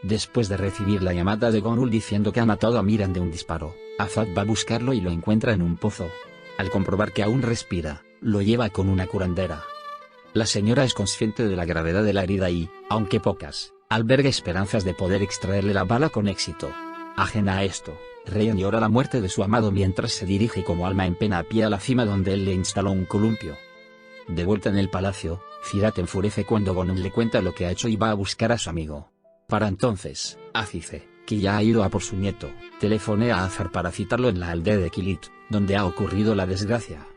Después de recibir la llamada de Gonul diciendo que ha matado a Miran de un disparo, Azad va a buscarlo y lo encuentra en un pozo. Al comprobar que aún respira, lo lleva con una curandera. La señora es consciente de la gravedad de la herida y, aunque pocas, alberga esperanzas de poder extraerle la bala con éxito. Ajena a esto, Ryan llora la muerte de su amado mientras se dirige como alma en pena a pie a la cima donde él le instaló un columpio. De vuelta en el palacio, Firat enfurece cuando Gonul le cuenta lo que ha hecho y va a buscar a su amigo. Para entonces, Azize, que ya ha ido a por su nieto, telefonea a Azar para citarlo en la aldea de Kilit, donde ha ocurrido la desgracia.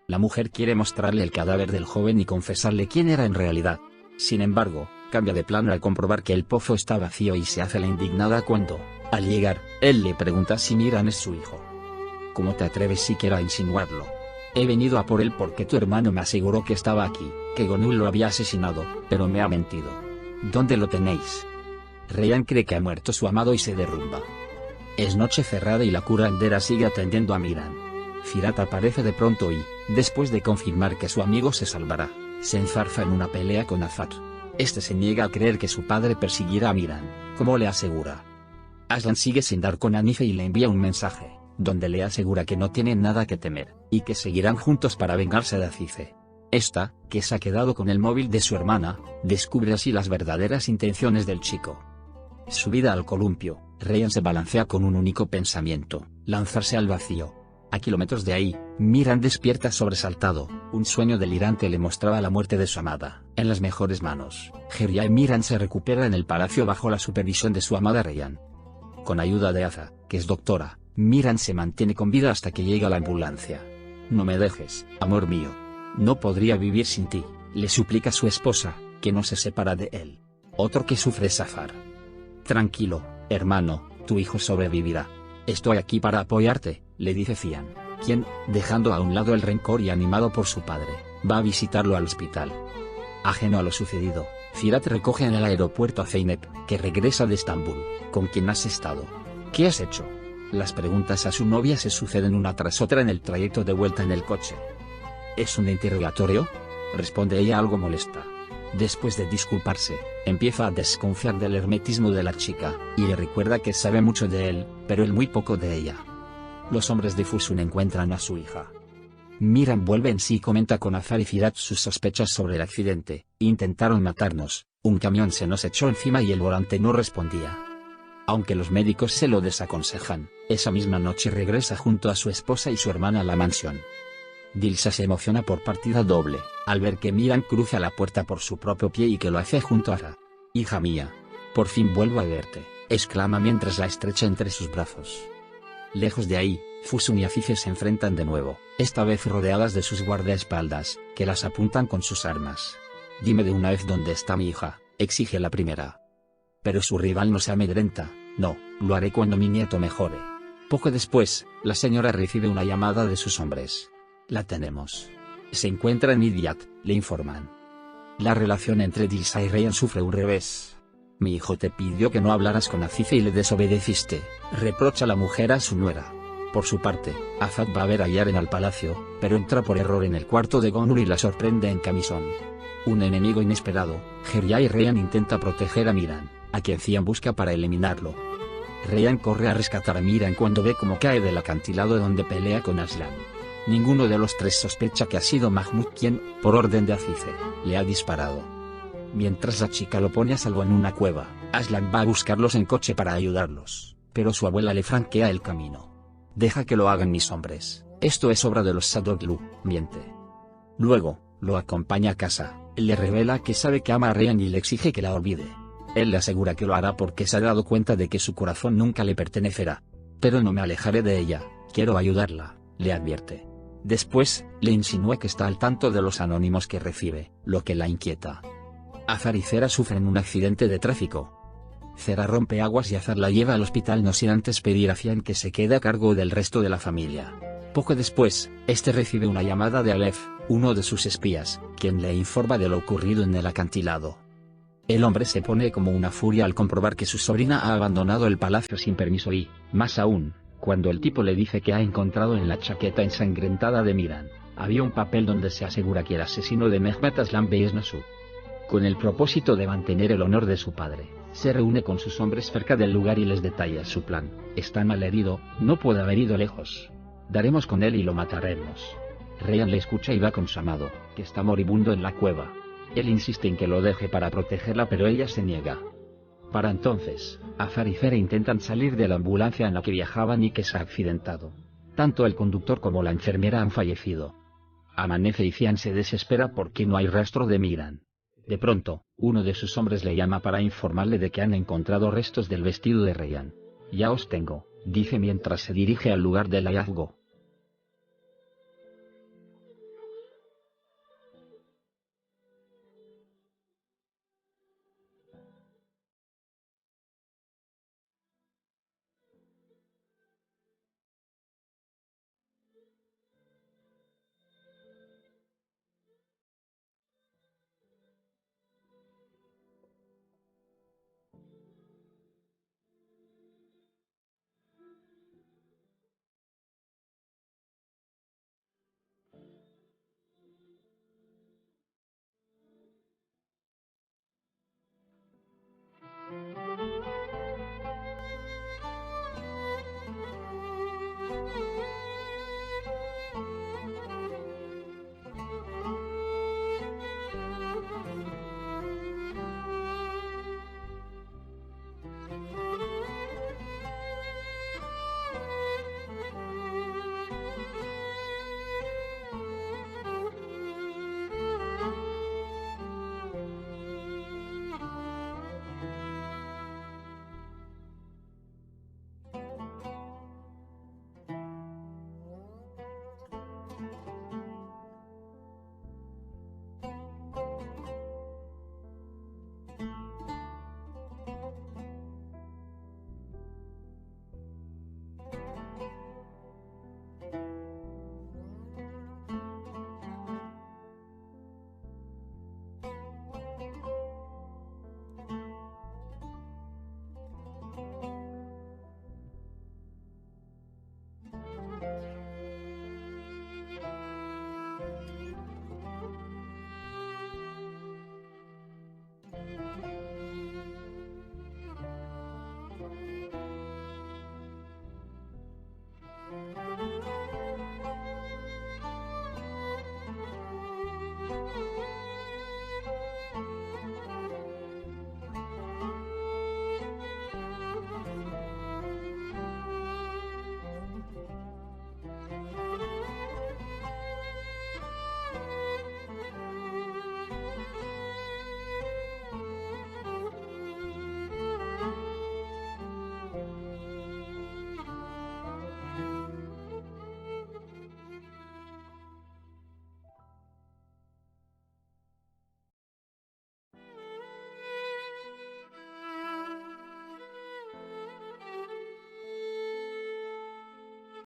La mujer quiere mostrarle el cadáver del joven y confesarle quién era en realidad. Sin embargo, cambia de plano al comprobar que el pozo está vacío y se hace la indignada cuando, al llegar, él le pregunta si Miran es su hijo. ¿Cómo te atreves siquiera a insinuarlo? He venido a por él porque tu hermano me aseguró que estaba aquí, que Gonul lo había asesinado, pero me ha mentido. ¿Dónde lo tenéis? Ryan cree que ha muerto su amado y se derrumba. Es noche cerrada y la curandera sigue atendiendo a Miran. Firat aparece de pronto y, después de confirmar que su amigo se salvará, se enzarza en una pelea con Azad. Este se niega a creer que su padre persiguiera a Miran, como le asegura. Aslan sigue sin dar con Anife y le envía un mensaje, donde le asegura que no tienen nada que temer, y que seguirán juntos para vengarse de Azize. Esta, que se ha quedado con el móvil de su hermana, descubre así las verdaderas intenciones del chico. Subida al columpio, Ryan se balancea con un único pensamiento: lanzarse al vacío. A kilómetros de ahí, Miran despierta sobresaltado. Un sueño delirante le mostraba la muerte de su amada, en las mejores manos. Geria y Miran se recuperan en el palacio bajo la supervisión de su amada Ryan. Con ayuda de Aza, que es doctora, Miran se mantiene con vida hasta que llega la ambulancia. No me dejes, amor mío. No podría vivir sin ti, le suplica su esposa, que no se separa de él. Otro que sufre es Zafar. Tranquilo, hermano, tu hijo sobrevivirá. Estoy aquí para apoyarte, le dice Cian, quien, dejando a un lado el rencor y animado por su padre, va a visitarlo al hospital. Ajeno a lo sucedido, Firat recoge en el aeropuerto a Zeynep, que regresa de Estambul. ¿Con quién has estado? ¿Qué has hecho? Las preguntas a su novia se suceden una tras otra en el trayecto de vuelta en el coche. ¿Es un interrogatorio?, responde ella algo molesta. Después de disculparse, empieza a desconfiar del hermetismo de la chica, y le recuerda que sabe mucho de él, pero él muy poco de ella. Los hombres de Fusun encuentran a su hija. Miran vuelve en sí y comenta con Azar y Firat sus sospechas sobre el accidente. Intentaron matarnos, un camión se nos echó encima y el volante no respondía. Aunque los médicos se lo desaconsejan, esa misma noche regresa junto a su esposa y su hermana a la mansión. Dilsa se emociona por partida doble, al ver que Miran cruza la puerta por su propio pie y que lo hace junto a Azar. «Hija mía, por fin vuelvo a verte», exclama mientras la estrecha entre sus brazos. Lejos de ahí, Fusun y Azize se enfrentan de nuevo, esta vez rodeadas de sus guardaespaldas, que las apuntan con sus armas. «Dime de una vez dónde está mi hija», exige la primera. Pero su rival no se amedrenta. «No, lo haré cuando mi nieto mejore». Poco después, la señora recibe una llamada de sus hombres. «La tenemos. Se encuentra en Idiat», le informan. La relación entre Dilsa y Ryan sufre un revés. «Mi hijo te pidió que no hablaras con Azize y le desobedeciste», reprocha la mujer a su nuera. Por su parte, Azad va a ver a Yaren al palacio, pero entra por error en el cuarto de Gonul y la sorprende en camisón. Un enemigo inesperado, Geria y Ryan intenta proteger a Miran, a quien Cian busca para eliminarlo. Ryan corre a rescatar a Miran cuando ve cómo cae del acantilado donde pelea con Aslan. Ninguno de los tres sospecha que ha sido Mahmud quien, por orden de Azize, le ha disparado. Mientras la chica lo pone a salvo en una cueva, Aslan va a buscarlos en coche para ayudarlos, pero su abuela le franquea el camino. «Deja que lo hagan mis hombres, esto es obra de los Sadoglu», miente. Luego, lo acompaña a casa, le revela que sabe que ama a Ryan y le exige que la olvide. Él le asegura que lo hará porque se ha dado cuenta de que su corazón nunca le pertenecerá. «Pero no me alejaré de ella, quiero ayudarla», le advierte. Después, le insinúa que está al tanto de los anónimos que recibe, lo que la inquieta. Azar y Zera sufren un accidente de tráfico. Zera rompe aguas y Azar la lleva al hospital no sin antes pedir a Cian que se quede a cargo del resto de la familia. Poco después, este recibe una llamada de Aleph, uno de sus espías, quien le informa de lo ocurrido en el acantilado. El hombre se pone como una furia al comprobar que su sobrina ha abandonado el palacio sin permiso y, más aún, cuando el tipo le dice que ha encontrado en la chaqueta ensangrentada de Miran, había un papel donde se asegura que el asesino de Mehmet Aslan Bey es Nasu. Con el propósito de mantener el honor de su padre, Se reúne con sus hombres cerca del lugar y les detalla su plan. Está mal herido, no puede haber ido lejos. Daremos con él y lo mataremos. Ryan le escucha y va con su amado, que está moribundo en la cueva. Él insiste en que lo deje para protegerla, pero ella se niega. Para entonces, Azar y Zere intentan salir de la ambulancia en la que viajaban y que se ha accidentado. Tanto el conductor como la enfermera han fallecido. Amanece y Cian se desespera porque no hay rastro de Miran. De pronto, uno de sus hombres le llama para informarle de que han encontrado restos del vestido de Ryan. Ya os tengo, dice mientras se dirige al lugar del hallazgo.